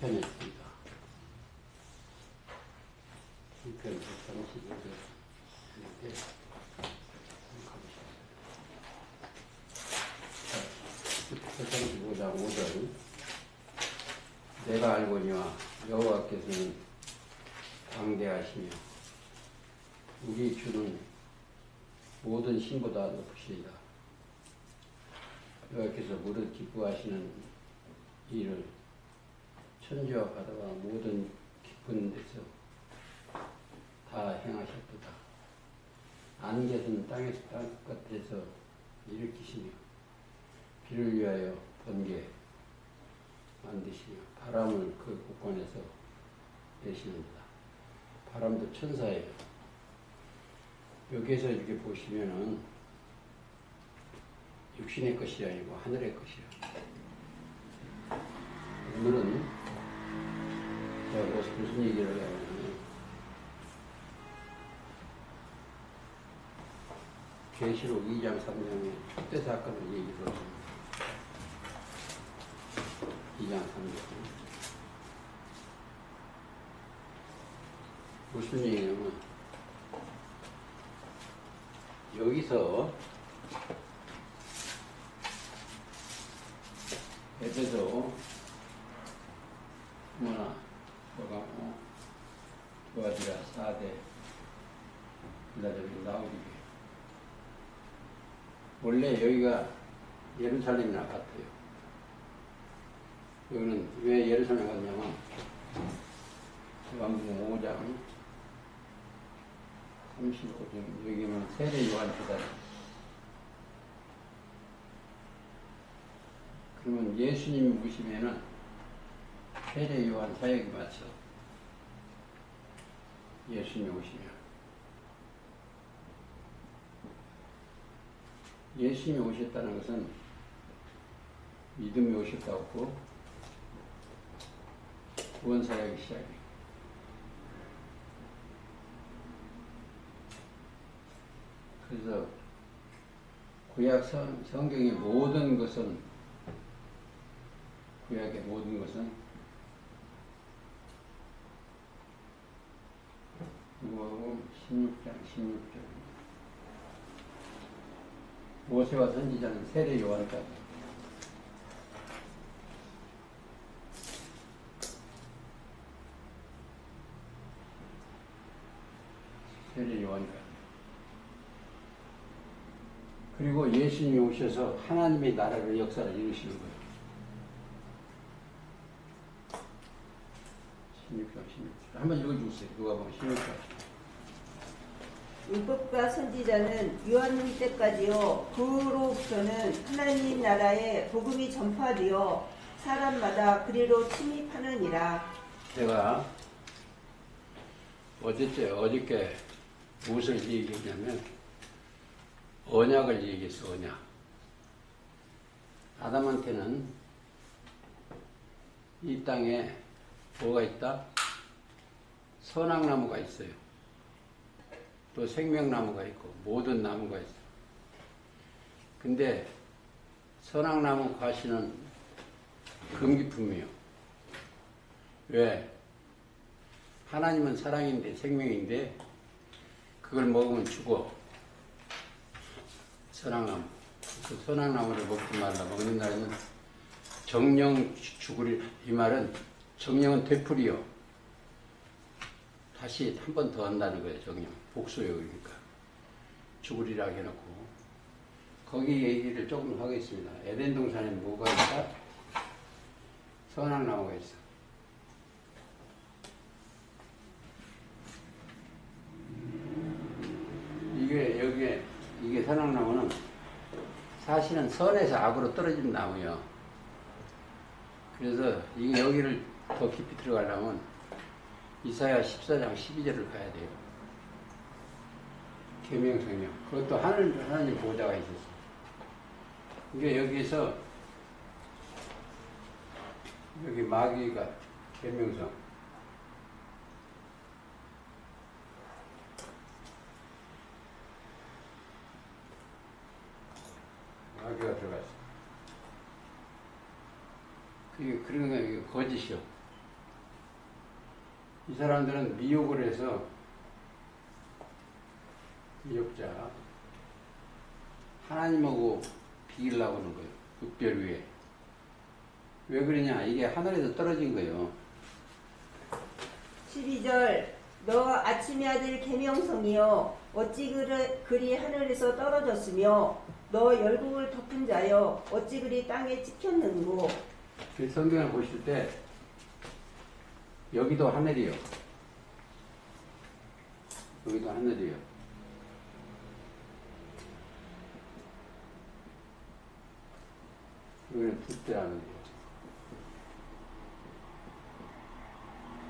시편했습니다. 시편 135절 가보시겠어요. 135장 5절. 내가 알거니와 여호와께서는 광대하시며 우리 주는 모든 신보다 높으시리다. 여호와께서 무릇 기뻐하시는 일을 천지와 바다와 모든 깊은 데서 다 행하셨도다. 안개는 땅 끝에서 일으키시며 비를 위하여 번개 만드시며 바람을 그 곳간에서 내시는다. 바람도 천사예요. 여기에서 이렇게 보시면은 육신의 것이 아니고 하늘의 것이야. 오늘은 제가 그래서 무슨 얘기를 하냐면 계시록 2장 3장의 촛대 사건을 얘기 들었습니다. 2장 3장 무슨 얘기냐면 여기서 에베소 뭐나 뭐가 도아디라 4대 빌라델비아 라오디게 원래 여기가 예루살렘이나 같아요. 여기는 왜 예루살렘 같냐면 요한복음 5장 35절 여기는 세례 요한 주다. 그러면 예수님이 오시면은 세례 요한 사역이 맞죠. 예수님이 오시면 예수님이 오셨다는 것은 믿음이 오셨다고 구원 사역이 시작이에요. 그래서 구약 성경의 모든 것은 구약의 모든 것은 누가복음 16장 16절 모세와 선지자는 세례 요한까지 세례 요한까지 그리고 예수님이 오셔서 하나님의 나라를 역사를 이루시는 거예요. 16장 16절 한번 읽어주세요. 누가복음 16장 율법과 선지자는 요한님 때까지요 그로부터는 하나님 나라의 복음이 전파되어 사람마다 그리로 침입하느니라. 제가 어저께 무엇을 얘기했냐면 언약을 얘기했어. 언약. 아담한테는 이 땅에 뭐가 있다? 선악나무가 있어요. 또 생명나무가 있고 모든 나무가 있어. 근데 선악나무 과실은 금기품이에요. 왜? 하나님은 사랑인데 생명인데 그걸 먹으면 죽어. 선악나무. 그 선악나무를 먹지 말라. 먹는 날은 정령 죽으리. 이 말은 정령은 되풀이요. 다시 한 번 더 한다는 거예요. 정령. 복수요. 그러니까. 죽으리라 해놓고. 거기 얘기를 조금 하겠습니다. 에덴 동산에 뭐가 있다? 선악나무가 있어. 이게 선악나무는 사실은 선에서 악으로 떨어진 나무예요. 그래서 이게 여기를 더 깊이 들어가려면 이사야 14장 12절을 가야 돼요. 계명성령. 그것도 하나님 보호자가 있었어. 이게 여기서 여기 마귀가 계명성. 마귀가 들어갔어. 그러니까 이게 거짓이요. 이 사람들은 미혹을 해서 미혹자 하나님하고 비기려고 하는 거예요. 읍별 위에. 왜 그러냐? 이게 하늘에서 떨어진 거예요. 12절 너 아침의 아들 계명성이여 어찌 그리 하늘에서 떨어졌으며 너 열국을 덮은 자여 어찌 그리 땅에 찍혔는고. 그 성경을 보실 때 여기도 하늘이요. 여기도 하늘이요. 여기는 둘째 하늘이요.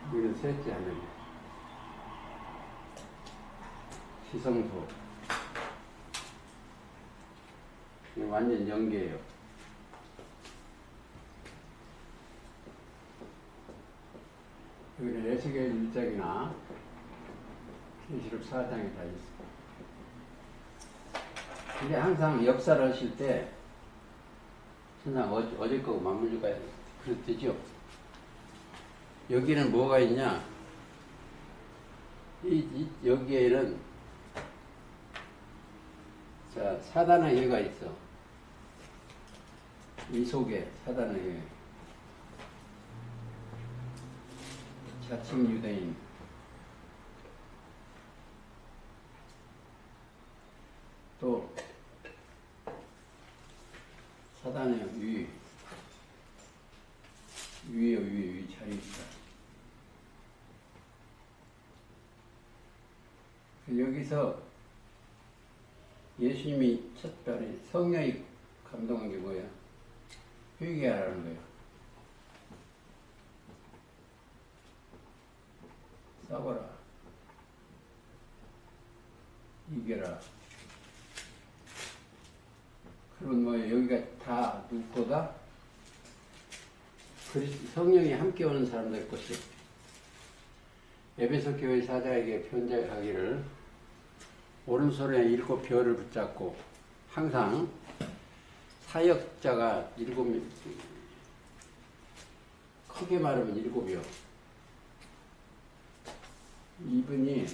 여기는 셋째 하늘이요. 시성소. 이거 완전 연계예요. 여기는 에스겔 1장이나 계시록 4장에 다 있어요. 근데 항상 역사를 하실 때 항상 어제 거고 맞물려가 그렇듯이요. 여기는 뭐가 있냐? 여기에는 자, 사단의 해가 있어. 이 속에 사단의 해. 자칭 유대인. 또 사단의 위에 자리 있다. 여기서 예수님이 첫 발에 성령이 감동한 게 뭐야? 회개하라는 거예요. 싸워라. 이겨라. 그러면 뭐예요? 여기가 다 누구 거다? 성령이 함께 오는 사람들 것이. 에베소 교회 사자에게 편지하기를 오른손에 7 별을 붙잡고 항상 사역자가 7, 크게 말하면 7이요. 이분이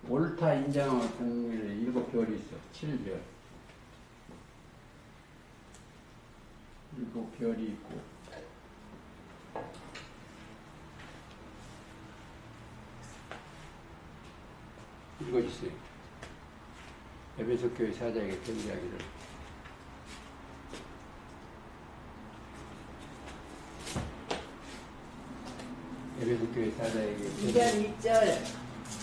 옳다 인정을 받는 7 별이 있어. 7별. 7 별이 있고 읽어주세요. 에베소 교회 사자에게 편지하기를. 에베소 교회 사자에게 2장 1절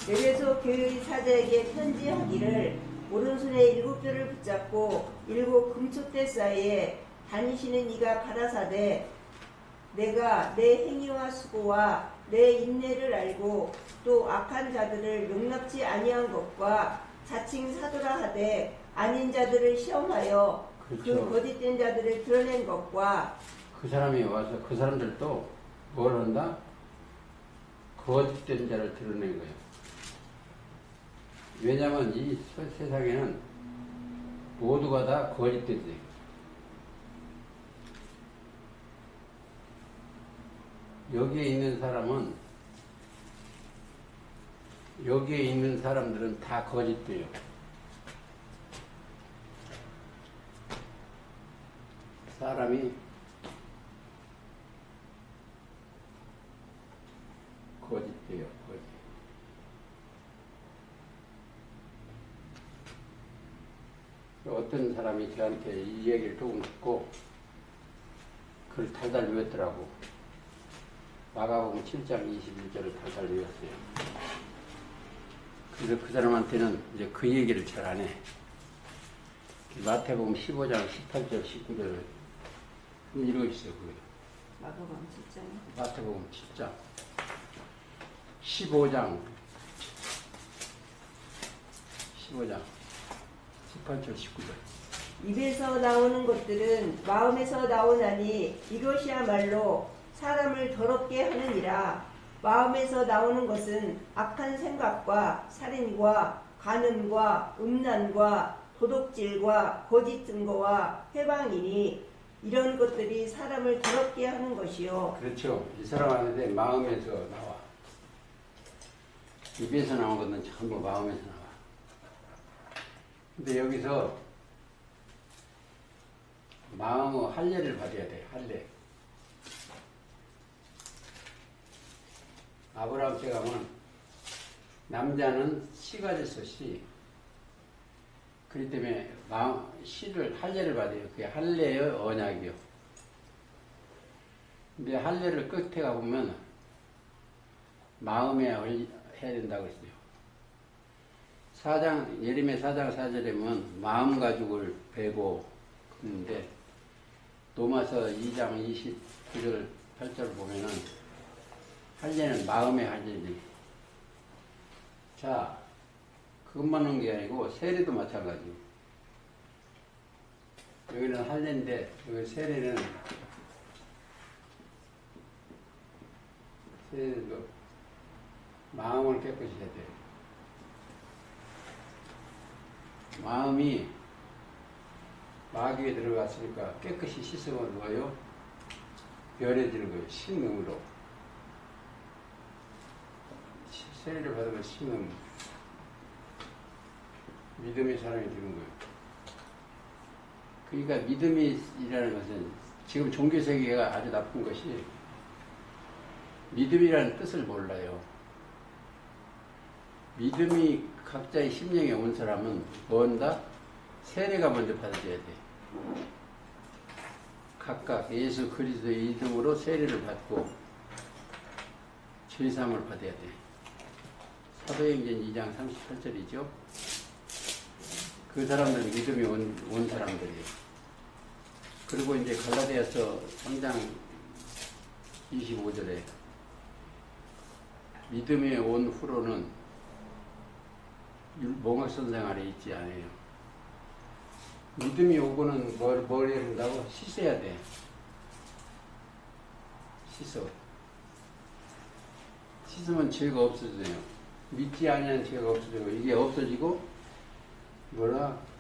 에베소 교회 사자에게 편지하기를 오른손에 7별을 붙잡고 7 금촛대 사이에 다니시는 이가 가라사대 내가 내 행위와 수고와 내 인내를 알고 또 악한 자들을 용납지 아니한 것과 자칭 사도라 하되 아닌 자들을 시험하여 그렇죠. 그 거짓된 자들을 드러낸 것과 그 사람이 와서 그 사람들도 뭘 한다? 거짓된 자를 드러낸 거예요. 왜냐하면 이 세상에는 모두가 다 거짓된 자예요. 여기에 있는 사람들은 다 거짓돼요. 사람이 거짓돼요. 거짓. 어떤 사람이 저한테 이 얘기를 조금 듣고 그걸 달달 외웠더라고. 마가복음 7장 21절을 달달 외웠어요. 그래서 그 사람한테는 이제 그 얘기를 잘 안 해. 마태복음 15장 18절 19절을 읽어주세요. 그거요. 마가복음 7장 마태복음 7장 15장 18절 19절. 입에서 나오는 것들은 마음에서 나오나니 이것이야말로 사람을 더럽게 하느니라. 마음에서 나오는 것은 악한 생각과 살인과 간음과 음란과 도둑질과 거짓 증거와 회방이니 이런 것들이 사람을 더럽게 하는 것이요. 그렇죠. 이 사람 하는데 마음에서 나와. 입에서 나온 것은 전부 마음에서 나와. 근데 여기서 마음의 할례를 받아야 돼. 할례. 아브라함 때 가면 남자는 씨가 됐어. 씨. 그렇기 때문에 씨를 할례를 받아요. 그게 할례의 언약이요. 근데 할례를 끝에 가보면 마음에 해야 된다고 했어요. 예레미야 4장 4절에 보면 마음 가죽을 베고 그러는데 로마서 2장 29절 8절 보면은 할례는 마음의 할례지. 자, 그것만 한 게 아니고 세례도 마찬가지. 여기는 할례인데 여기 세례는 마음을 깨끗이 해야 돼. 마음이 마귀에 들어갔으니까 깨끗이 씻으면 뭐예요? 변해지는 거예요. 신음으로. 세례를 받으면 신음. 믿음의 사람이 되는 거예요. 그러니까 믿음이라는 것은 지금 종교 세계가 아주 나쁜 것이 믿음이라는 뜻을 몰라요. 믿음이 각자의 심령에 온 사람은 뭔가 세례가 먼저 받아줘야 돼. 각각 예수 그리스도의 이름으로 세례를 받고 죄사함을 받아야 돼. 사도행전 2장 38절이죠. 그 사람들은 믿음이 온 사람들이에요. 그리고 이제 갈라디아서 3장 25절에 믿음이 온 후로는 몽학선생 아래 있지 않아요. 믿음이 오고는 뭘 해야 된다고? 씻어야 돼. 씻으면 죄가 없어져요. 믿지 않는 죄가 없어지고 이게 없어지고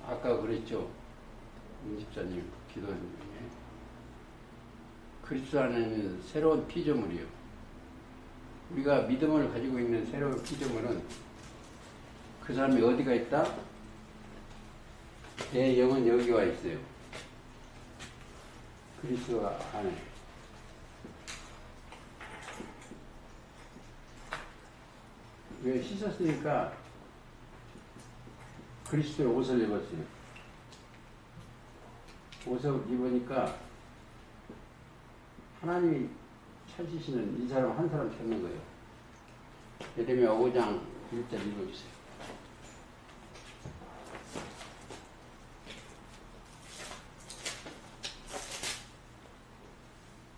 아까 그랬죠. 임집사님 기도 중에 그리스도 안에는 새로운 피조물이요. 우리가 믿음을 가지고 있는 새로운 피조물은 그 사람이 어디가 있다? 내 영은 여기 와 있어요. 그리스도 안에. 왜 씻었으니까 그리스도의 옷을 입었어요. 옷을 입으니까 하나님이 찾으시는 이 사람 한 사람 찾는 거예요. 예레미야 5장 1절 읽어주세요.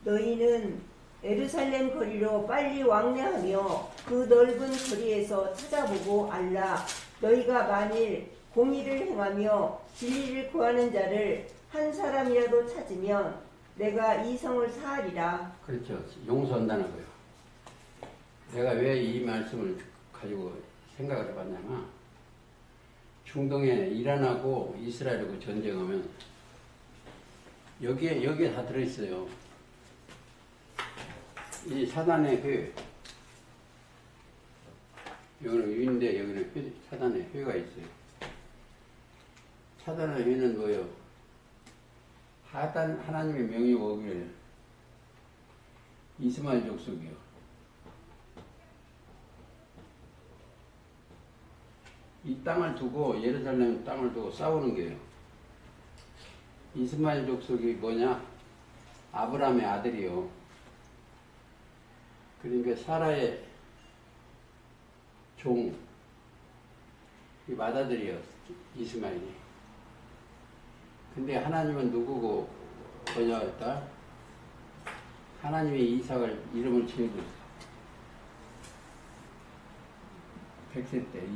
너희는 예루살렘 거리로 빨리 왕래하며 그 넓은 거리에서 찾아보고 알라. 너희가 만일 공의를 행하며 진리를 구하는 자를 한 사람이라도 찾으면 내가 이 성을 사하리라. 그렇죠. 용서한다는 거예요. 내가 왜 이 말씀을 가지고 생각을 해봤냐면 중동에 이란하고 이스라엘하고 전쟁하면 여기에 다 들어있어요. 이 사단의 회, 여기는 위인데 여기는 사단의 회가 있어요. 사단의 회는 뭐예요? 하나님의 명이 오기를 이스마엘 족속이요. 이 땅을 두고 예루살렘 땅을 두고 싸우는 거예요. 이스마엘 족속이 뭐냐? 아브라함의 아들이요. 그러니까 사라의 종, 이 맏아들이요, 이스마엘이. 근데 하나님은 누구고 번역했다? 하나님이 이삭을 이름을 지어줬어요. 100세 때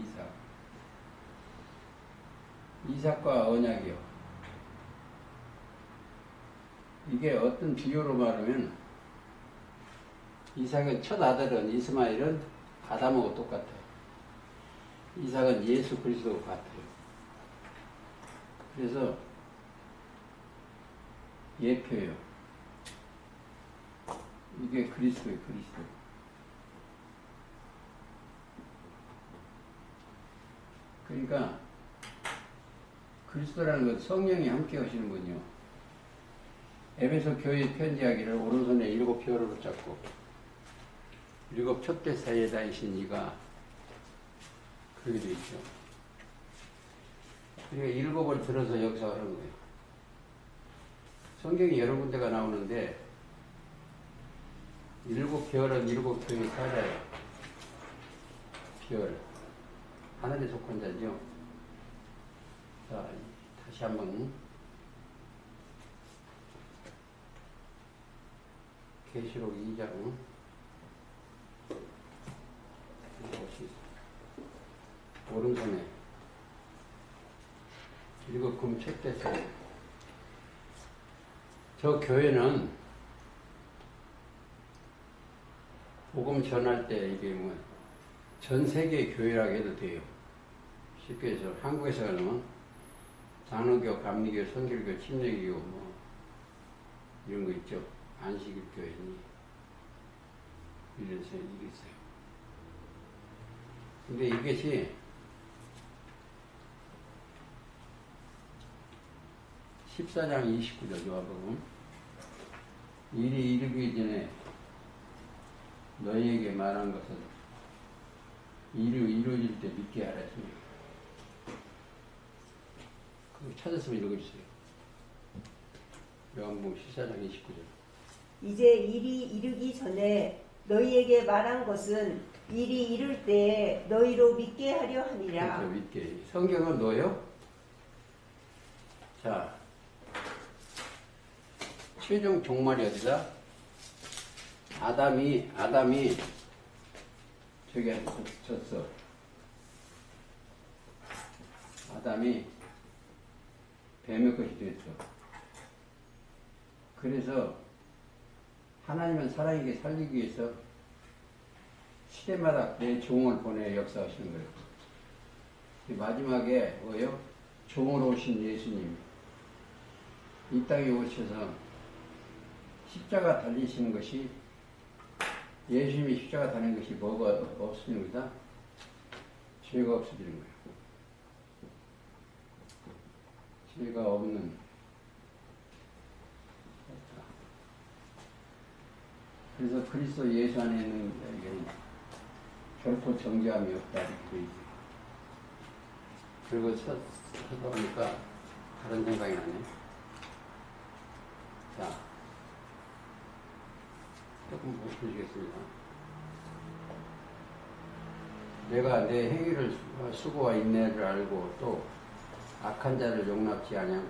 이삭과 언약이요. 이게 어떤 비유로 말하면 이삭은 첫 아들은 이스마엘은 아담하고 똑같아요. 이삭은 예수 그리스도와 같아요. 그래서 예표예요. 이게 그리스도예요, 그리스도. 그러니까 그리스도라는 건 성령이 함께 하시는 분이요. 에베소 교회 편지하기를 오른손에 7표를 붙잡고 7 촛대 사이에 다니신 이가 그렇게 되어 있죠. 그러니까 7을 들어서 역사하는 거예요. 성경이 여러 군데가 나오는데 7 별은 7 교회 사자예요. 별. 하늘에 속한 자죠. 자, 다시 한번 계시록 2장 오른손에 7 금 촛대서 저 교회는 복음 전할 때 이게 뭐 전 세계 교회라고 해도 돼요. 쉽게 해서 한국에서는 장로교, 감리교, 선결교, 침례교 뭐 이런 거 있죠. 안식일교회니 이런 생각이 있어요. 근데 이것이 14장 29절 요한복음 일이 이르기 전에 너희에게 말한 것은 일이 이루어질 때 믿게 하라 했습니다. 그거 찾았으면 읽어주세요. 요한복음 14장 29절. 이제 일이 이르기 전에 너희에게 말한 것은 일이 이룰 때에 너희로 믿게 하려 함이라. 그렇죠, 믿게. 성경은 너요? 자, 최종 종말이 어디다? 아담이 저기 졌어. 아담이 뱀의 것이 됐어. 그래서 하나님은 사람에게 살리기 위해서 시대마다 내 종을 보내 역사하시는 거예요. 마지막에 뭐예요? 종으로 오신 예수님. 이 땅에 오셔서 십자가 달리시는 것이 예수님이 십자가 달리는 것이 뭐가 없어지는 거다? 죄가 없어지는 거예요. 죄가 없는 그래서 그리스도 예수 안에 있는 자에게는 결코 정죄함이 없다 이렇게 되어 있어요. 그리고 찾아보니까 다른 생각이 나네. 자, 조금 보시겠습니다. 내가 내 행위를 수고와 인내를 알고 또 악한 자를 용납지 아니한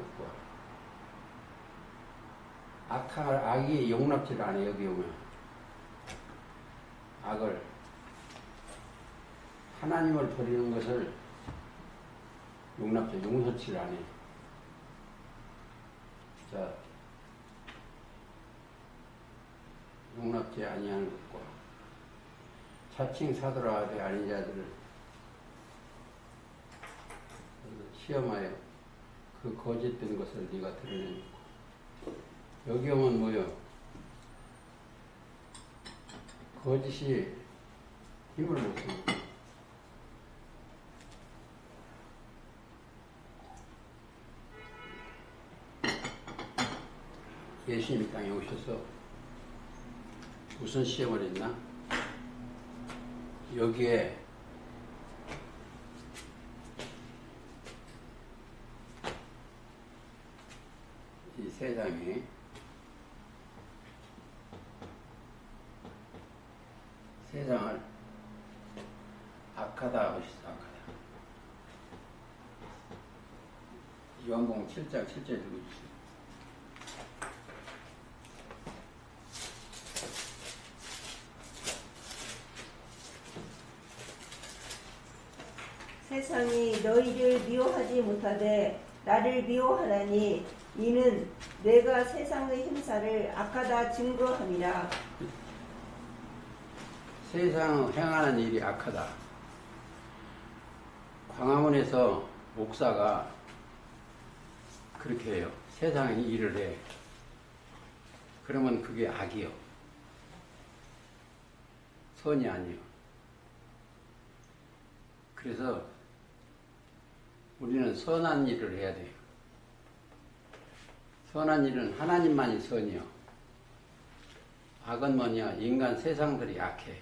것과 악이 용납지를 않아. 여기 오면 악을 하나님을 버리는 것을 용서치를 안 해. 자, 용납지 아니하는 것과 자칭 사도라 하되 아닌 자들을 시험하여 그 거짓된 것을 네가 드러내놓고. 여기 오면 뭐요? 거짓이 힘을 못 씁니다. 예수님이 땅에 오셔서 무슨 시험을 했나? 여기에 이 세상에 세상을 악하다 하셨어. 악하다. 요한복음 7장 7절 읽어주세요. 세상이 너희를 미워하지 못하되 나를 미워하나니 이는 내가 세상의 행사를 악하다 증거함이라. 세상 행하는 일이 악하다. 광화문에서 목사가 그렇게 해요. 세상에 일을 해. 그러면 그게 악이요. 선이 아니요. 그래서 우리는 선한 일을 해야 돼요. 선한 일은 하나님만이 선이요. 악은 뭐냐? 인간 세상들이 악해.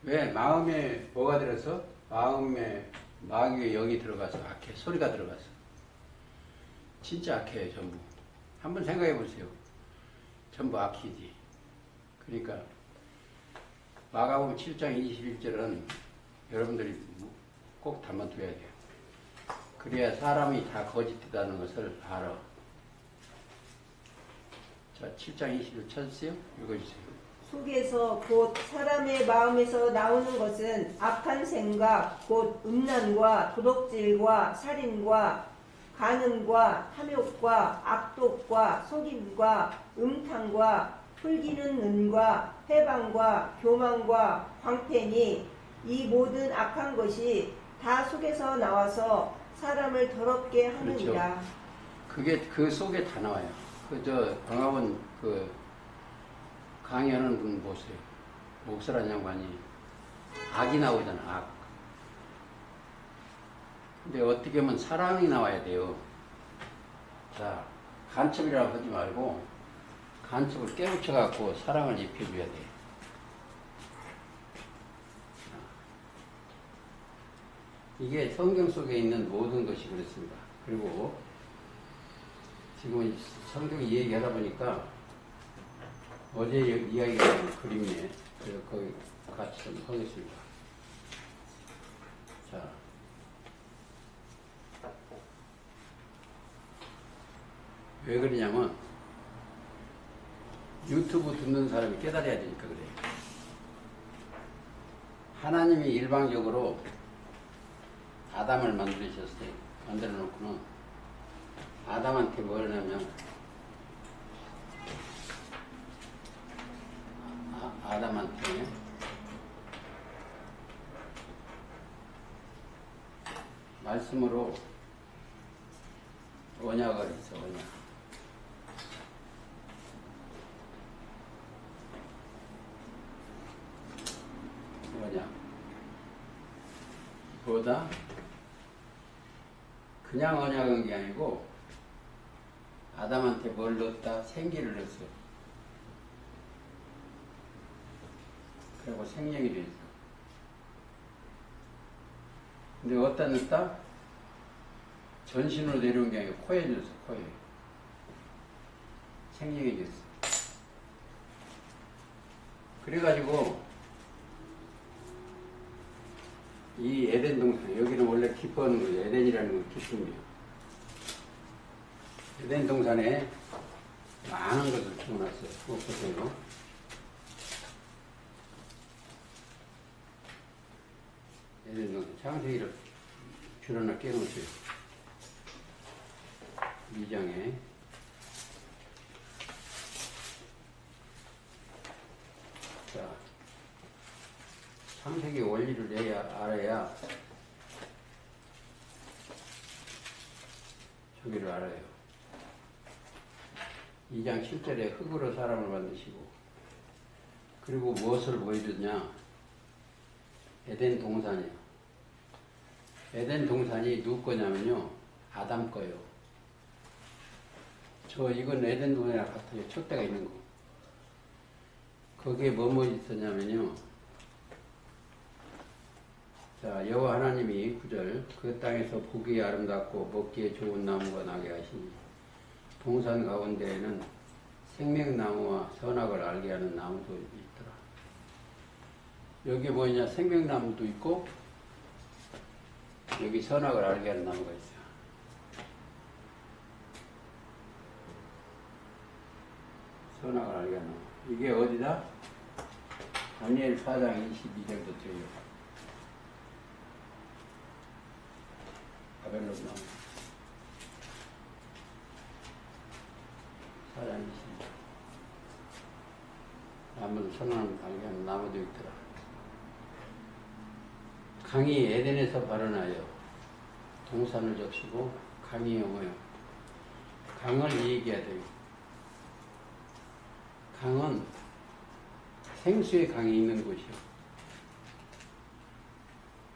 왜? 마음에 뭐가 들어서? 마음에 마귀의 영이 들어가서 악해. 소리가 들어가서. 진짜 악해요, 전부. 한번 생각해 보세요. 전부 악이지. 그러니까 마가복음 7장 21절은 여러분들이 꼭 담아둬야 돼요. 그래야 사람이 다 거짓되다는 것을 알아. 자, 7장 21절 찾으세요? 읽어주세요. 속에서 곧 사람의 마음에서 나오는 것은 악한 생각, 곧 음란과 도덕질과 살인과 간음과 탐욕과 악독과 속임과 음탕과 흘기는 눈과 회방과 교만과 광패니 이 모든 악한 것이 다 속에서 나와서 사람을 더럽게 하느니라. 그렇죠. 그게 그 속에 다 나와요. 방학원 강의하는 분 보세요. 목사란 양반이 악이 나오잖아, 악. 근데 어떻게 하면 사랑이 나와야 돼요. 자, 간첩이라고 하지 말고 간첩을 깨우쳐갖고 사랑을 입혀줘야 돼. 이게 성경 속에 있는 모든 것이 그렇습니다. 그리고 지금 성경 이야기하다 보니까 어제 이야기가 그림이네. 그래서 거기 같이 좀 하겠습니다. 자. 왜 그러냐면 유튜브 듣는 사람이 깨달아야 되니까 그래요. 하나님이 일방적으로 아담을 만들으셨어요. 만들어 놓고는 아담한테 뭘 하냐면 아담한테 말씀으로 언약을 했어. 언약. 언약. 보다 그냥 언약한 게 아니고 아담한테 뭘 넣었다? 생기를 넣었어. 그리고 생명이 되었어. 근데 어디다 넣었다? 전신으로 내려온 게 아니고 코에 넣었어. 코에. 생명이 되었어. 그래가지고 이 에덴 동산, 여기는 원래 기뻐하는 거예요. 에덴이라는 건 기쁨이에요. 에덴 동산에 많은 것을 키워놨어요. 보세요. 에덴 동산, 창세기를 줄여나 깨놓으세요. 2장에. 자, 창세기 원리를 알아야 저기를 알아요. 2장 7절에 흙으로 사람을 만드시고, 그리고 무엇을 보여줬냐? 에덴 동산이요. 에덴 동산이 누구 거냐면요, 아담 거요. 이건 에덴 동산이랑 같아요. 촛대가 있는 거. 거기에 뭐뭐 있었냐면요, 자, 여호와 하나님이 9절, 그 땅에서 보기에 아름답고 먹기에 좋은 나무가 나게 하시니 동산 가운데에는 생명나무와 선악을 알게 하는 나무도 있더라. 여기 뭐냐? 생명나무도 있고 여기 선악을 알게 하는 나무가 있어요. 선악을 알게 하는 나무. 이게 어디다? 다니엘 4장 22절부터요. 바벨론 나무. 4장 22절. 나무를 선악을 알게 하는 나무도 있더라. 강이 에덴에서 발원하여 동산을 적시고 강이 영어요. 강을 얘기해야 돼요. 강은 생수의 강이 있는 곳이요.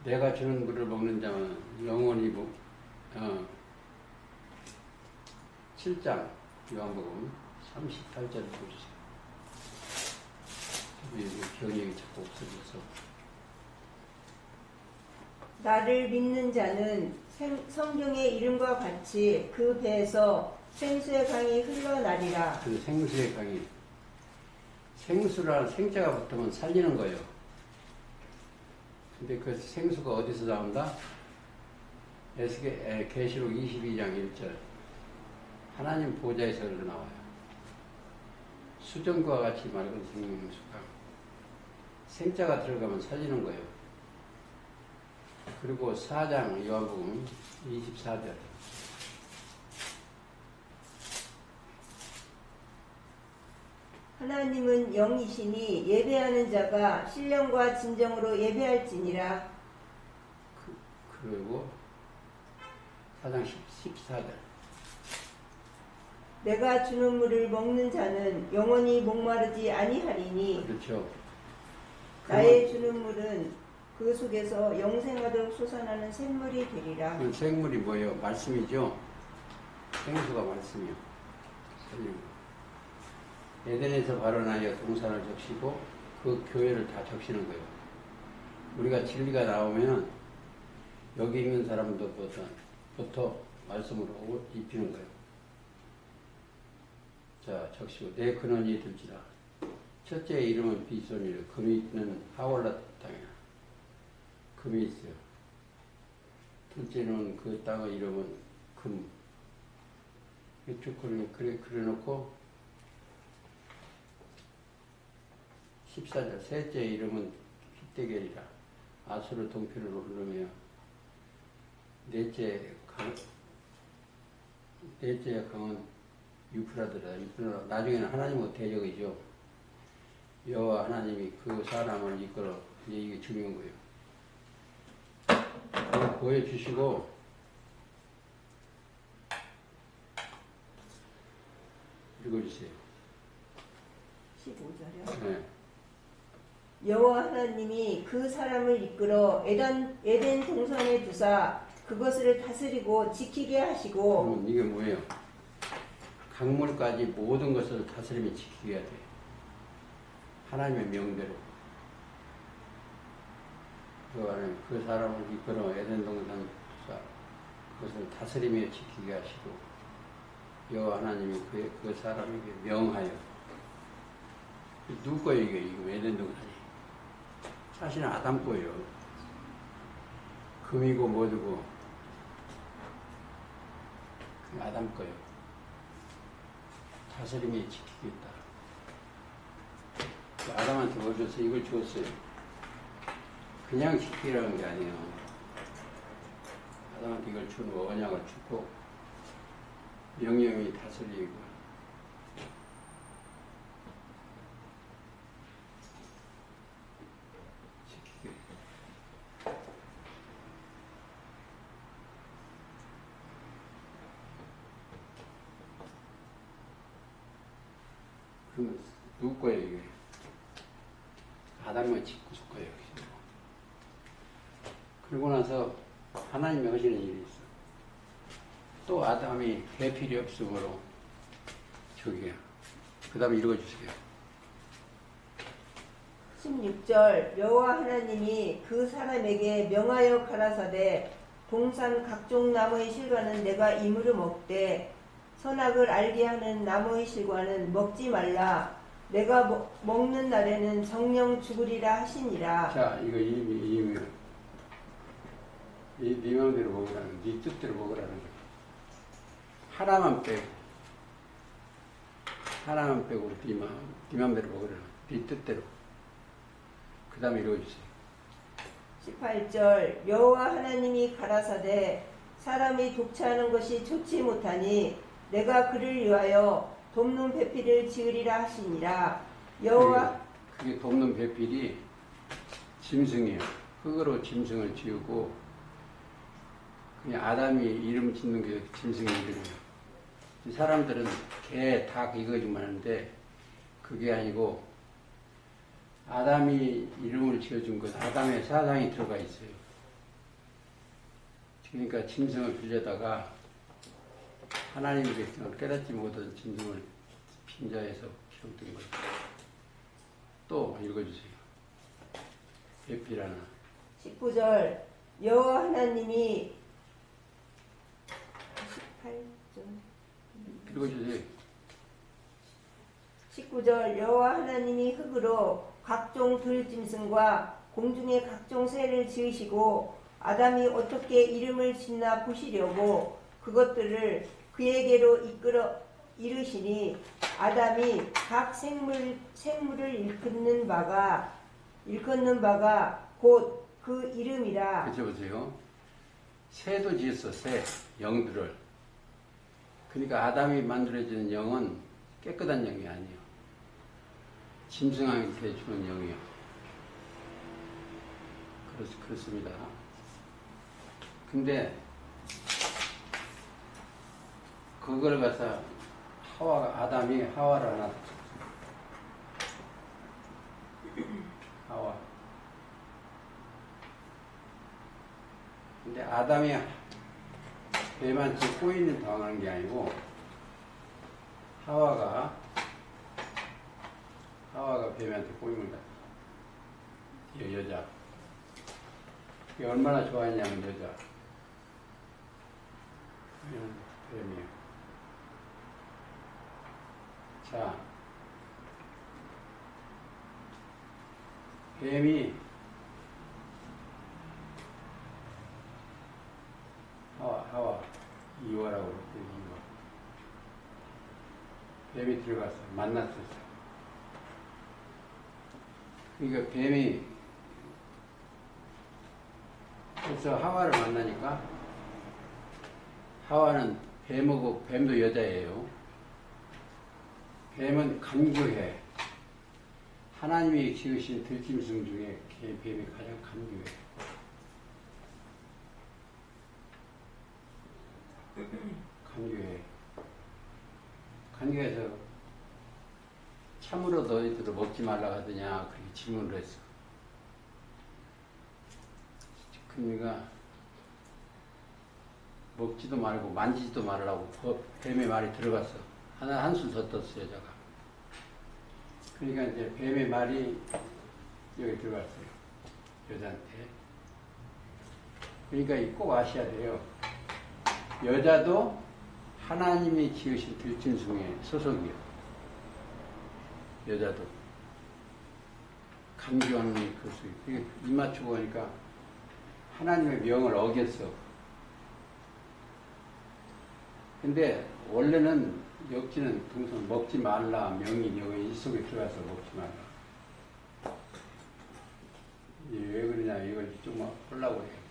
내가 주는 물을 먹는 자는 영원히 7장 요한복음 38절을 보세요. 기억력이 자꾸 없어져서. 나를 믿는 자는 성경의 이름과 같이 그 배에서 생수의 강이 흘러나리라. 그 생수의 강이, 생수라 생자가 붙으면 살리는 거예요. 근데 그 생수가 어디서 나온다? 계시록 22장 1절. 하나님 보좌에서 흘러나와요. 수정과 같이 맑은 생명수가. 생자가 들어가면 살리는 거예요. 그리고 4장 요한복음 24절. 하나님은 영이시니 예배하는 자가 신령과 진정으로 예배할지니라. 그리고 4장 14절. 내가 주는 물을 먹는 자는 영원히 목마르지 아니하리니. 그렇죠. 나의 주는 물은 그 속에서 영생하도록 솟아나는 샘물이 되리라. 그 생물이 뭐예요? 말씀이죠. 생수가 말씀이요. 에덴에서 발원하여 동산을 적시고 그 교회를 다 적시는 거예요. 우리가 진리가 나오면 여기 있는 사람들부터 말씀으로 입히는 거예요. 자, 적시고 내 근원이 들지라. 첫째 이름은 비손이라. 금이 있는 하월라 땅이야. 금이 있어요. 둘째는 그 땅의 이름은 금. 쭉 그려놓고 14절. 셋째 이름은 휘대겔이라. 아수르 동편을 흐르며 넷째 강은 유프라드라. 나중에는 하나님과 대적이죠. 여호와 하나님이 그 사람을 이끌어 이게 중요한 거예요. 보여주시고 읽어주세요. 15절이요. 네. 여호와 하나님이 그 사람을 이끌어 에덴 동산에 두사 그것을 다스리고 지키게 하시고. 그러면 이게 뭐예요? 강물까지 모든 것을 다스리며 지키게 해야 돼. 하나님의 명대로. 그 사람을 이끌어 에덴 동산 두사 그것을 다스리며 지키게 하시고 여호와 하나님이 그 사람에게 명하여. 누구 거예요 이게? 이거 에덴 동산이. 사실은 아담 거예요. 금이고 뭐고 아담 거예요. 다스림이 지키겠다. 아담한테 뭘 줬어요? 이걸 주었어요. 그냥 지키라는 게 아니에요. 아담한테 이걸 준 언약을 주고 명령이 다스리고 지키게. 그러면 누구 거예요 이게? 아담이 짓고 줄 거예요. 그러고 나서 하나님이 하시는 일이 있어. 또 아담이 배필이 없으므로 저기야. 그 다음에 읽어주세요. 16절. 여호와 하나님이 그 사람에게 명하여 가라사대 동산 각종 나무의 실과는 내가 임으로 먹되 선악을 알게 하는 나무의 실과는 먹지 말라. 내가 먹는 날에는 정령 죽으리라 하시니라. 자, 이거 이미 네 마음대로 먹으라는, 네 뜻대로 먹으라는 거야. 하나만 빼고 네 마음대로 먹으라는, 네 뜻대로. 그 다음에 읽어주세요. 18절. 여호와 하나님이 가라사대 사람이 독차하는 것이 좋지 못하니 내가 그를 위하여 돕는 배필을 지으리라 하시니라. 여호와 그게 돕는 배필이 짐승이에요. 흙으로 짐승을 지우고 그냥 아담이 이름 짓는 게 짐승의 이름이에요. 사람들은 개, 닭 이거 좀 하는데 그 그게 아니고 아담이 이름을 지어준 것, 아담의 사상이 들어가 있어요. 그러니까 짐승을 빌려다가 하나님의 백성을 깨닫지 못한 짐승을 빈자에서 기록된 거죠. 또 읽어주세요. 에피라나 19절 여호와 하나님이 18절 읽어주세요. 19절 여호와 하나님이 흙으로 각종 들짐승과 공중의 각종 새를 지으시고 아담이 어떻게 이름을 짓나 보시려고 그것들을 그에게로 이끌어 이르시니 아담이 각 생물을 일컫는 바가 곧 그 이름이라. 그쵸, 보세요. 새도 지었어, 새, 영들을. 그러니까 아담이 만들어지는 영은 깨끗한 영이 아니에요. 짐승한테 주는 영이요. 그렇습니다. 근데 그걸 갖다 아담이 하와를 하나 하와. 근데 아담이 뱀한테 꼬이는 당한 게 아니고 하와가 뱀한테 꼬임을 받았어. 여자. 그게 얼마나 좋아했냐면 여자. 뱀이에요. 자, 뱀이 하와 이와라고 그랬더니 이와. 뱀이 들어가서 만났었어. 그러니까 뱀이 그래서 하와를 만나니까 하와는 뱀도 여자예요. 뱀은 간교해. 하나님이 지으신 들짐승 중에 뱀이 가장 간교해. 간교해서 참으로 너희들을 먹지 말라 하더냐 그렇게 질문을 했어. 그러니까 먹지도 말고 만지지도 말라고 뱀의 말이 들어갔어. 한술 더 떴어 여자가. 그러니까 이제 뱀의 말이 여기 들어갔어요. 여자한테. 그러니까 꼭 아셔야 돼요. 여자도 하나님이 지으신 들짐승의 소속이요. 여자도. 간교하는 그 소리. 입 맞추고 하니까 하나님의 명을 어겼어. 근데 원래는 역지는 동선 먹지 말라 명이 여기 이 속에 들어가서 먹지 말라. 왜 그러냐 이걸 좀 하려고 해요.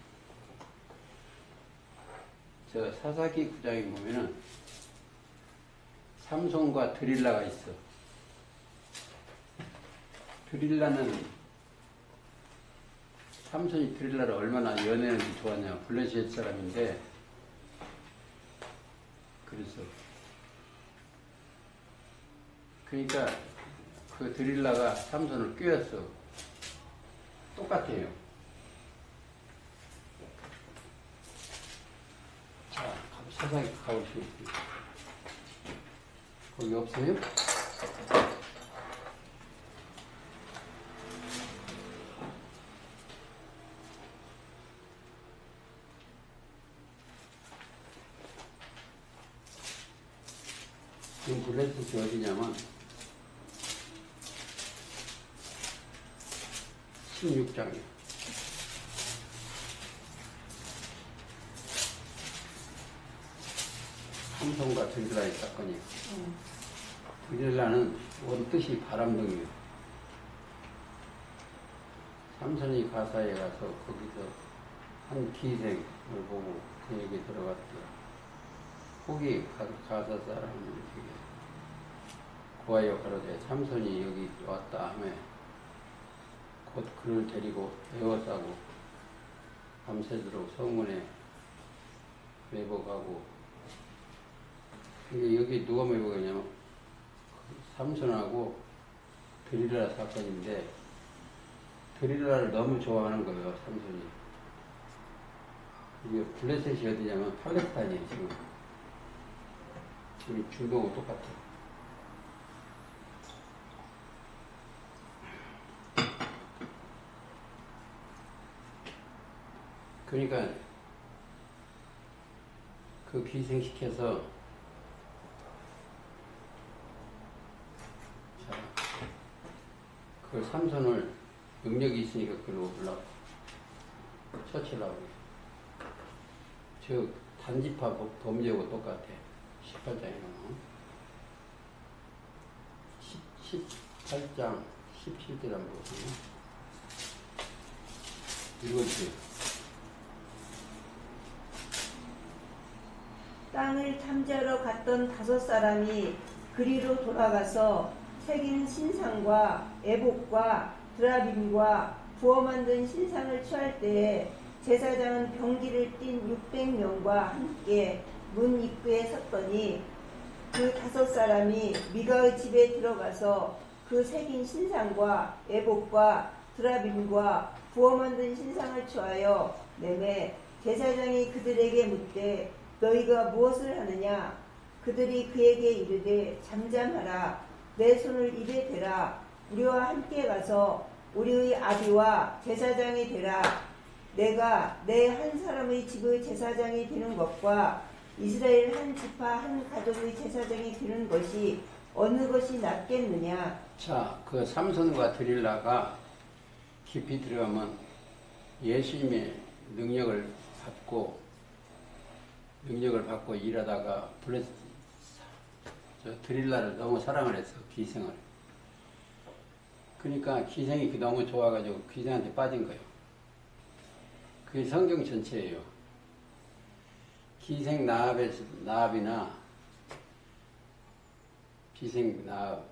저 사사기 9장에 보면은 삼손과 드릴라가 있어. 삼손이 드릴라를 얼마나 연애하는지 좋았냐. 블레셋 사람인데 그래서 그러니까 그 드릴라가 삼손을 꿰었어. 똑같아요. 자, 사사기 가보시겠습니다. 거기 없어요? 지금 블레셋이 어디냐면 16장이에요. 삼손과 드릴라의 사건이에요. 드릴라는 원뜻이 바람둥이에요. 삼손이 가사에 가서 거기서 한 기생을 보고 그에게 들어갔대요. 거기 가사 사람이 되게 구하여 가로되 삼손이 여기 왔다 하며 곧 그를 데리고 에워싸고 밤새도록 성문에 매복하고. 이게 여기 누가 매복하냐면 삼손하고 드릴라 사건인데 드릴라를 너무 좋아하는 거예요, 삼손이. 이게 블레셋이 어디냐면 팔레스타인이에요, 지금. 지금 중동하고 똑같아. 그러니까 그 기생시켜서 자, 그 삼손을 능력이 있으니까 그걸로 올라가 처치라고. 즉 단지파 범죄하고 똑같아. 18장에 보면 18장 17절 한번 보세요. 이거지. 땅을 탐지하러 갔던 5사람이 그리로 돌아가서 새긴 신상과 애복과 드라빔과 부어 만든 신상을 취할 때에 제사장은 병기를 띤 600명과 함께 문 입구에 섰더니 그 5사람이 미가의 집에 들어가서 그 새긴 신상과 애복과 드라빔과 부어 만든 신상을 취하여 내매 제사장이 그들에게 묻되 너희가 무엇을 하느냐? 그들이 그에게 이르되 잠잠하라. 내 손을 입에 대라. 우리와 함께 가서 우리의 아비와 제사장이 되라. 내가 내 한 사람의 집의 제사장이 되는 것과 이스라엘 한 지파 한 가족의 제사장이 되는 것이 어느 것이 낫겠느냐? 자, 그 삼손과 드릴라가 깊이 들어가면 예수님의 능력을 받고 일하다가 드릴라를 너무 사랑을 했어, 기생을. 그러니까 기생이 너무 좋아가지고 기생한테 빠진 거예요. 그게 성경 전체예요. 기생 나압이나 기생 나압.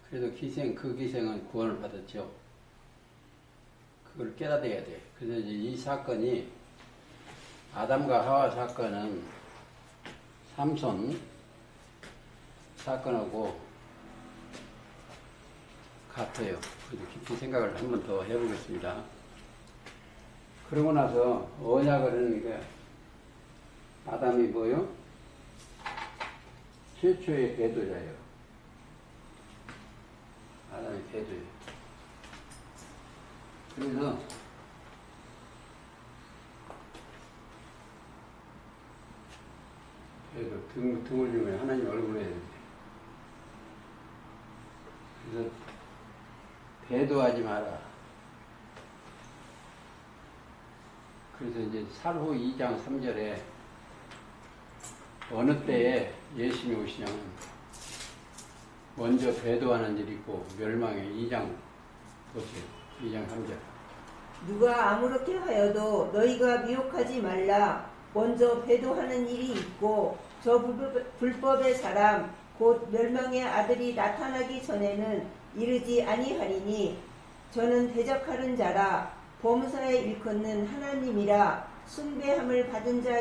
그래도 그 기생은 구원을 받았죠. 그걸 깨닫아야 돼. 그래서 이제 이 사건이 아담과 하와 사건은 삼손 사건하고 같아요. 그래도 깊이 생각을 한 번 더 해보겠습니다. 그러고 나서 언약을 하는 게 아담이 뭐요? 최초의 배도자예요. 아담이 배도예요. 그래서 등을 주면 하나님 얼굴에 해야 되는데. 그래서 배도하지 마라. 그래서 이제 살후 2장 3절에 어느 때에 예수님이 오시냐면 먼저 배도하는 일이 있고 멸망의 2장 보세요. 2장 3절. 누가 아무렇게 하여도 너희가 미혹하지 말라. 먼저 배도하는 일이 있고 저 불법의 사람 곧 멸망의 아들이 나타나기 전에는 이르지 아니하리니 저는 대적하는 자라 범사에 일컫는 하나님이라 숭배함을 받은 자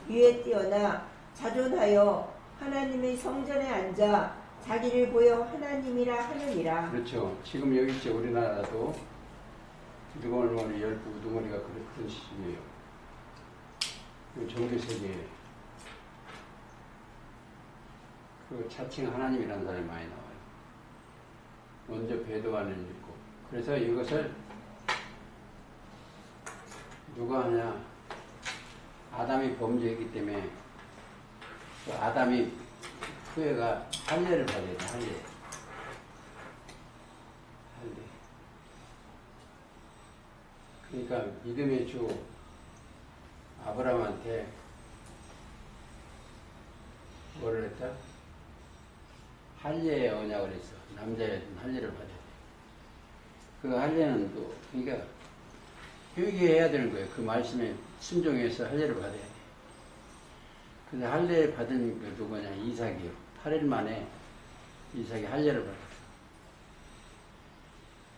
위에 뛰어나 자존하여 하나님의 성전에 앉아 자기를 보여 하나님이라 하느니라. 그렇죠. 지금 여기 있죠. 우리나라도 우두머리 열두 우두머리가 그런 시점이에요. 종교세계에 그 자칭 하나님이라는 사람이 많이 나와요. 먼저 배도하는 일이 있고. 그래서 이것을 누가 하냐? 아담이 범죄했기 때문에 그 아담이 후회가 할례를 받아야 돼. 할례. 그러니까 믿음의 주 아브라함한테 뭐를 했다? 할례의 언약을 했어. 남자애는 할례를 받아야 돼. 그 할례는 또 그러니까 회개해야 되는 거예요. 그 말씀에 순종해서 할례를 받아야 돼. 근데 할례 받은 게 누구냐? 이삭이요. 8일 만에 이삭이 할례를 받았어.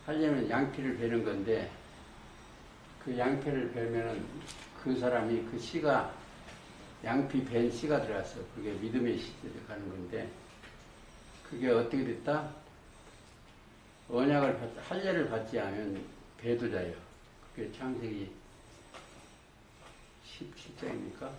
할례는 양피를 베는 건데 그 양피를 베면은 그 사람이 그 씨가 양피 벤 씨가 들어갔어. 그게 믿음의 씨가 가는 건데 그게 어떻게 됐다? 할례를 받지 않으면 배도자예요. 그게 창세기 17장입니까?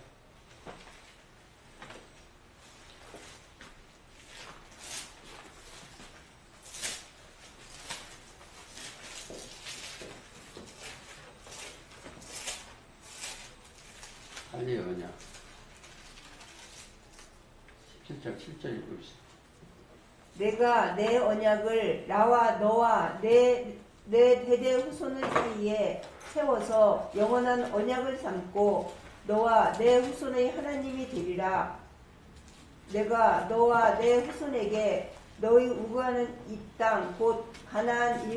할례 언약 17장 7절 읽고 있어요. 내가 내 언약을 나와 너와 내 대대 후손의 사이에 세워서 영원한 언약을 삼고 너와 내 후손의 하나님이 되리라. 내가 너와 내 후손에게 너희 우거하는 이 땅 곧 가나안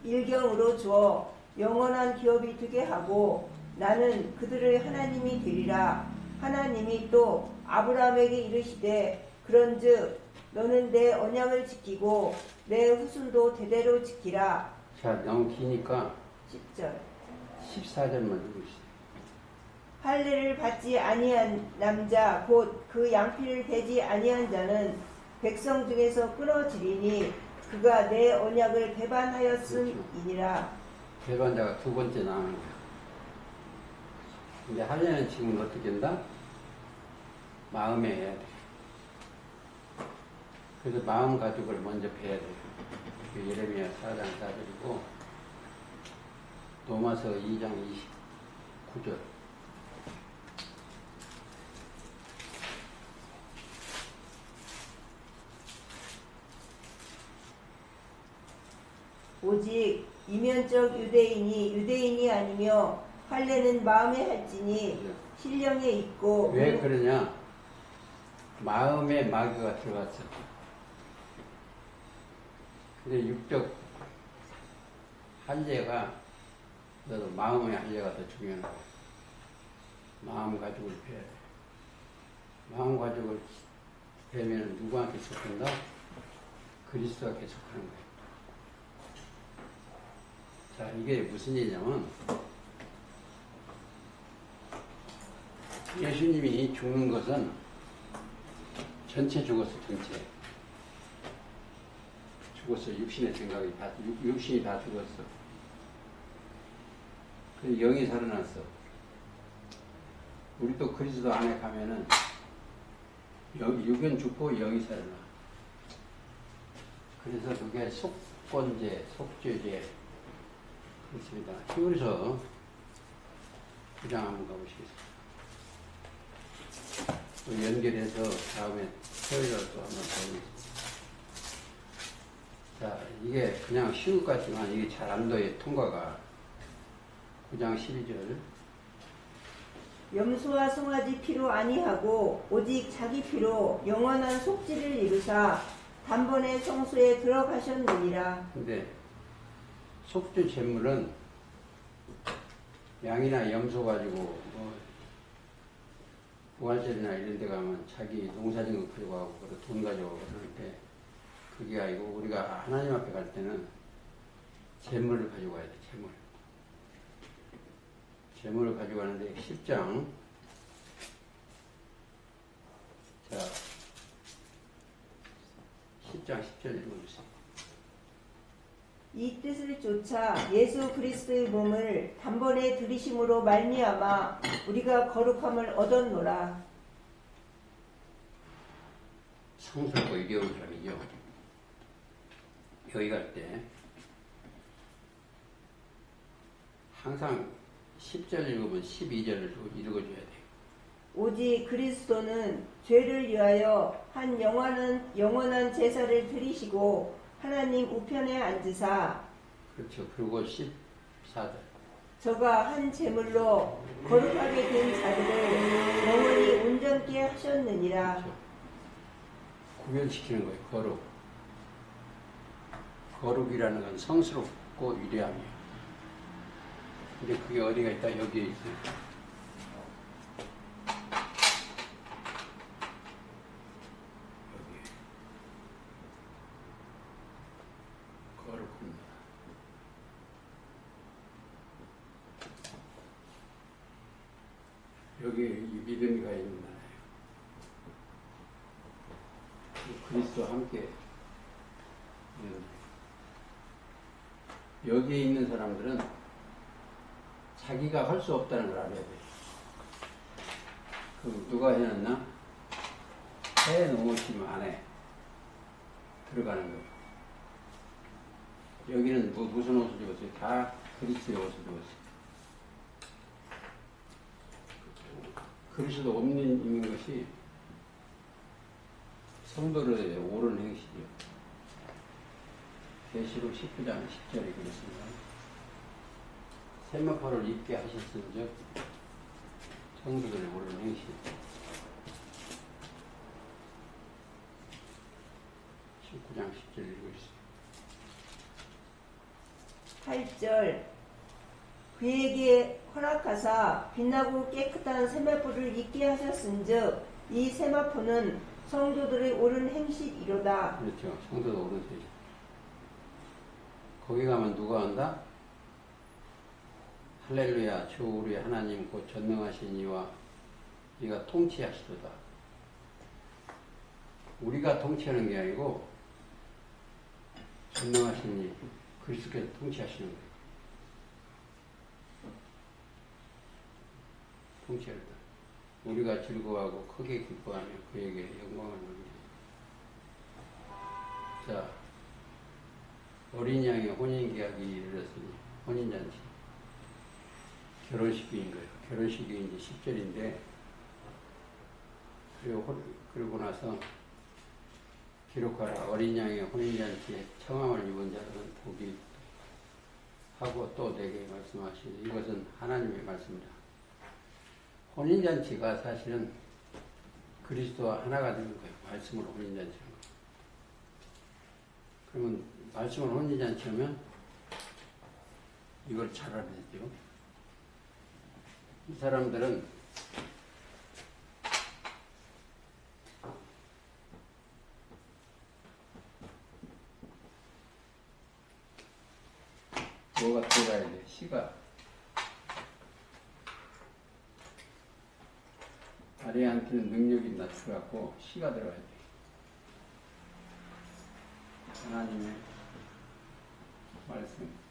일경으로 주어 영원한 기업이 되게 하고 나는 그들의 하나님이 되리라. 하나님이 또 아브라함에게 이르시되 그런즉 너는 내 언약을 지키고 내 후손도 대대로 지키라. 자, 너무 기니까 10절 14절만 읽고 있어요. 할례를 받지 아니한 남자 곧 그 양피를 대지 아니한 자는 백성 중에서 끊어지리니 그가 내 언약을 배반하였음이니라. 배반자가 두 번째 나오는 거예요. 근데 할례는 지금 어떻게 한다? 마음에 해야 돼. 그래서 마음 가족을 먼저 배야 돼요. 그 예레미야 4장 4절이고 로마서 2장 29절. 오직 이면적 유대인이 아니며 할례는 마음에 할지니 신령에 있고 왜 그러냐? 마음에 마귀가 들어갔어. 근데 육적 할례가 너도 마음의 할례가 더 중요한 거야. 마음 가족을 배야 돼. 마음 가족을 배면 누구한테 속한다? 그리스도가 계속하는 거야. 자, 이게 무슨 얘기냐면 예수님이 죽는 것은 전체 죽었어, 전체. 죽었어. 육신의 생각이 다, 육신이 다 죽었어. 그래서 영이 살아났어. 우리도 그리스도 안에 가면은 육은 죽고 영이 살아나. 그래서 그게 속건제, 속죄제. 그렇습니다. 히브리서 9장 한번 가보시겠습니다. 연결해서 다음에 토요일에 또 한번 보겠습니다. 자, 이게 그냥 쉬울 것 같지만 이게 잘 안 돼요, 통과가. 9장 12절. 염소와 송아지 피로 아니하고 오직 자기 피로 영원한 속죄를 이루사 단번에 성소에 들어가셨느니라. 근데 속죄 제물은 양이나 염소 가지고 뭐 부활절이나 이런 데 가면 자기 농사진 거 가져가고 돈 가져가고 그러는데 그게 아니고 우리가 하나님 앞에 갈 때는 제물을 가져가야 돼. 제물을 가져가는데 10장 자 10장 10절 읽어주세요. 이 뜻을 쫓아 예수 그리스도의 몸을 단번에 들이심으로 말미암아 우리가 거룩함을 얻었노라. 성스럽고 이리온 사람이죠. 여기 갈 때 항상 10절 읽으면 12절을 읽어줘야 돼요. 오직 그리스도는 죄를 위하여 한 영원한 제사를 드리시고 하나님 우편에 앉으사 그렇죠. 그리고 14절 저가 한 제물로 거룩하게 된 자들을 영원히 온전케 하셨느니라. 그렇죠. 구별시키는 거예요. 거룩이라는 건 성스럽고 위대함이에요. 근데 그게 어디가 있다? 여기에 있어요. 여기에. 거룩합니다. 여기에 이 믿음이 가 있는 나라예요. 그리스도와 함께 이런 여기에 있는 사람들은 자기가 할 수 없다는 걸 알아야 돼. 그 누가 해놨나? 해 놓으시면 안에 들어가는 거. 여기는 무슨 옷을 입었어요? 다 그리스도의 옷을 입었어요. 그리스도 없는 있는 것이 성도들의 옳은 행실이요. 계시록 19장 10절에 그랬습니다. 세마포를 입게 하셨은즉 성도들의 옳은 행실. 19장 10절 읽으시죠. 8절 그에게 허락하사 빛나고 깨끗한 세마포를 입게 하셨은즉 이 세마포는 성도들의 옳은 행실이로다. 그렇죠. 성도도 옳은 행실. 거기 가면 누가 한다? 할렐루야 주 우리 하나님 곧 전능하신 이와 이가 통치하시도다. 우리가 통치하는 게 아니고 전능하신 이 그리스도께서 통치하시는 거예요. 통치한다. 우리가 즐거워하고 크게 기뻐하며 그에게 영광을 돌리리. 자, 어린 양의 혼인계약이 이르렀으니 혼인잔치 결혼식인 거예요. 결혼식이 이제 10절인데 그리고 나서 기록하라. 어린 양의 혼인잔치에 청함을 입은 자들은 복이 하고 또 내게 말씀하시니 이것은 하나님의 말씀이다. 혼인잔치가 사실은 그리스도와 하나가 되는 거예요. 말씀으로 혼인잔치하는 거예요. 그러면 말씀으로 혼인잔치하면 이걸 잘 알아야 되죠. 이 사람들은 뭐가 들어가야 돼? 시가. 아래한테는 능력이 낮춰갖고 시가 들어가야 돼. 하나님의 말씀.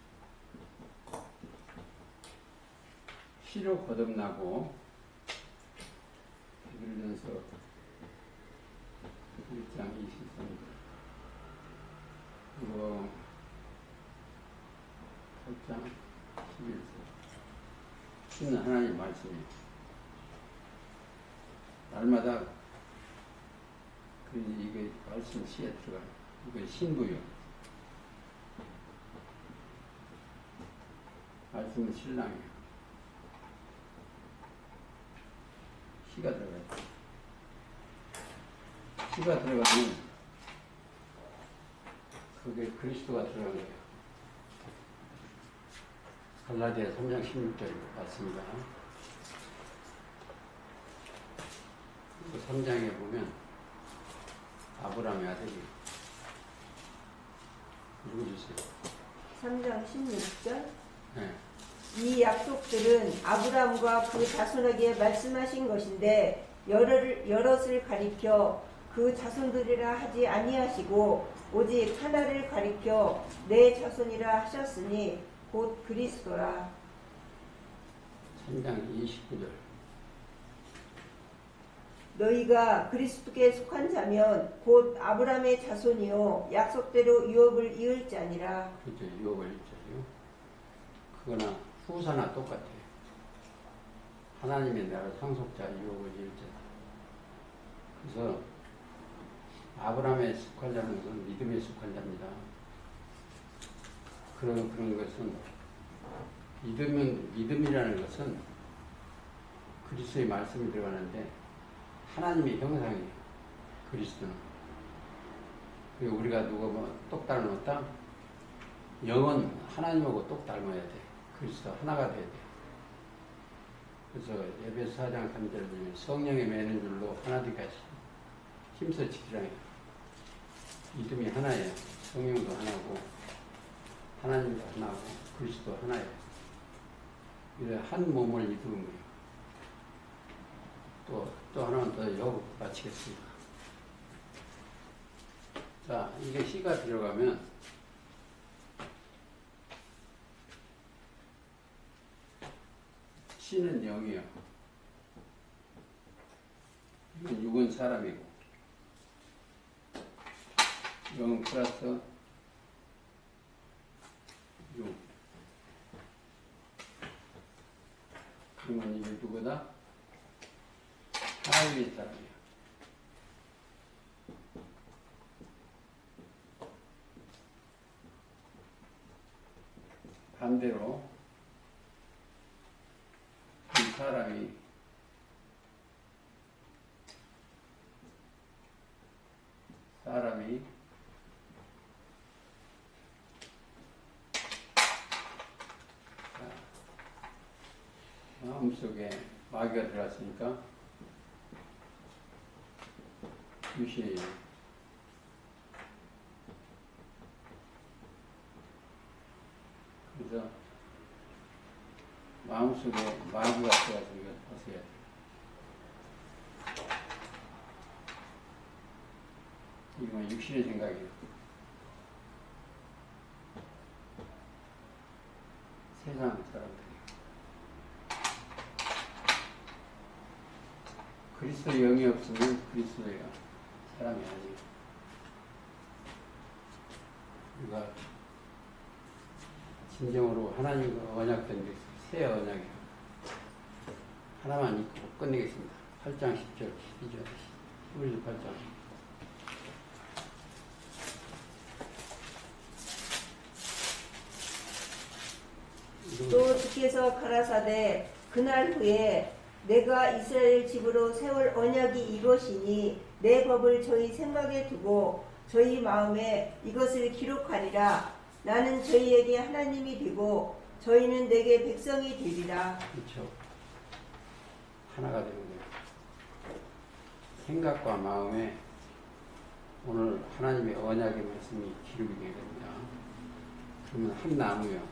시로 거듭나고 베드로전서 1장 23절 그리고 8장 11절 시는 하나님 말씀이에요. 날마다 이게 말씀 시에 들어가요. 이건 신부요. 말씀은 신랑이에요. 시가 들어가요. 시가 들어가면 그게 그리스도가 들어간 거예요. 갈라디아 3장 16절 맞습니다. 그 3장에 보면 아브라함의 아들이 누구주세요? 3장 16절 네. 이 약속들은 아브라함과 그 자손에게 말씀하신 것인데 여럿을 가리켜 그 자손들이라 하지 아니하시고 오직 하나를 가리켜 내 자손이라 하셨으니 곧 그리스도라. 3장 29절 너희가 그리스도께 속한 자면 곧 아브라함의 자손이요 약속대로 유업을 이을 자니라. 그렇죠. 유업을 일자요. 그거나 후사나 똑같아요. 하나님의 나라 상속자 유업을 일자다. 그래서 아브라함에 속한 자는 것은 믿음에 속한 자입니다. 그런 것은 믿음이라는 것은 그리스도의 말씀이 들어가는데 하나님의 형상이에요. 그리스도는. 그리고 우리가 누가 뭐 똑 닮았다? 영은 하나님하고 똑 닮아야 돼. 그리스도 하나가 돼야 돼. 그래서 에베소 4장 3절 보면 성령에 매는 줄로 하나 되게 하시 힘써 지키라. 믿음이 하나예요. 성령도 하나고 하나님도 하나고 그리스도 하나예요. 그래서 한 몸을 이루는 거예요. 또 하나는 더 여고 마치겠습니다. 자, 이게 시가 들어가면 신은 영이요. 이건 육은 사람이고, 영 플러스 육. 그러면 이게 누구다? 하위 사람이야. 반대로 이 사람이 마음속에 마귀가 들어갔으니까 유신이에요. 그래서 마음속에 마귀가 들어가서 이걸 벗어야 돼. 이건 육신의 생각이에요. 세상 사람들이. 그리스도의 영이 없으면 그리스도가 사람이 아니에요. 우리가 진정으로 하나님과 언약된 게 새 언약이에요. 하나만 읽고 끝내겠습니다. 8장 10절, 12절, 11절 8장. 또 주께서 가라사대 그날 후에 내가 이스라엘 집으로 세울 언약이 이것이니 내 법을 저희 생각에 두고 저희 마음에 이것을 기록하리라. 나는 저희에게 하나님이 되고 저희는 내게 백성이 되리라. 그렇죠. 하나가 되는 거예요. 생각과 마음에 오늘 하나님의 언약의 말씀이 기록이 됩니다. 그러면 한 나무요.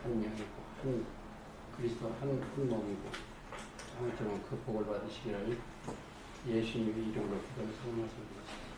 한 영이고 한 그리스도 한 몸이고 아무쪼록 그 복을 받으시기를 예수님의 이름으로 기도해서 말씀드립니다.